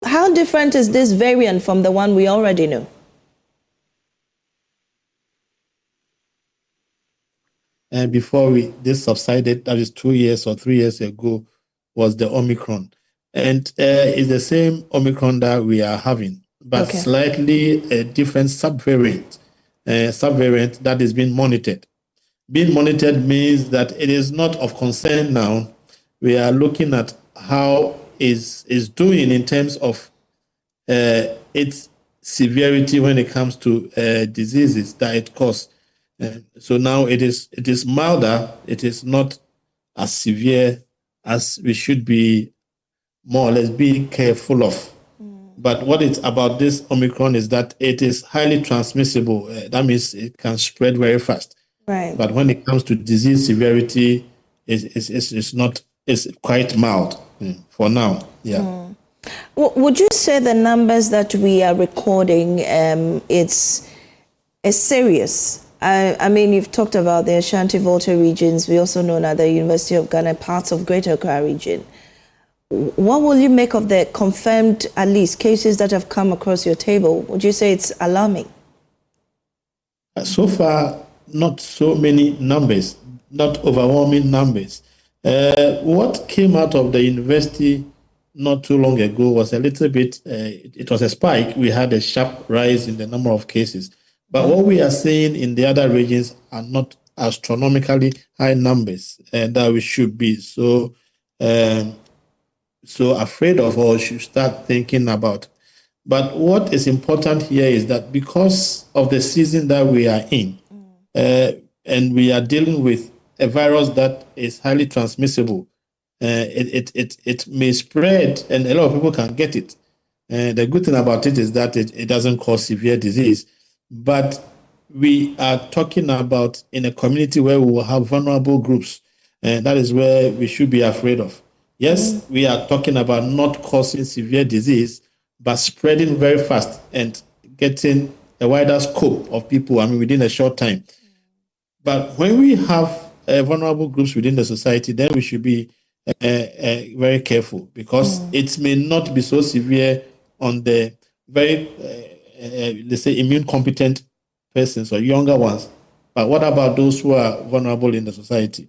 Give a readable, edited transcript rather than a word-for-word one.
how different is this variant from the one we already know? And before this subsided, that is 2 years or 3 years ago, was the Omicron. And it's the same Omicron that we are having, but slightly a different subvariant that is being monitored. Being monitored means that it is not of concern now. We are looking at how is doing in terms of its severity when it comes to diseases that it causes. So now it is milder. It is not as severe as we should be more or less being careful of. But what it's about this Omicron is that it is highly transmissible. That means it can spread very fast. Right. But when it comes to disease severity, it's quite mild for now. Yeah. Would you say the numbers that we are recording, it's serious? I mean, you've talked about the Ashanti Volta regions. We also know now the University of Ghana, parts of Greater Accra region. What will you make of the confirmed, at least, cases that have come across your table? Would you say it's alarming? So far, not so many numbers, not overwhelming numbers. What came out of the university not too long ago was a little bit, it was a spike. We had a sharp rise in the number of cases. But what we are seeing in the other regions are not astronomically high numbers that we should be so afraid of or should start thinking about. But what is important here is that because of the season that we are in, and we are dealing with a virus that is highly transmissible, it may spread and a lot of people can get it. The good thing about it is that it doesn't cause severe disease. But we are talking about in a community where we will have vulnerable groups, and that is where we should be afraid of. Yes, we are talking about not causing severe disease, but spreading very fast and getting a wider scope of people, within a short time. But when we have vulnerable groups within the society, then we should be very careful because it may not be so severe on the very, let's say, immune competent persons or younger ones. But what about those who are vulnerable in the society?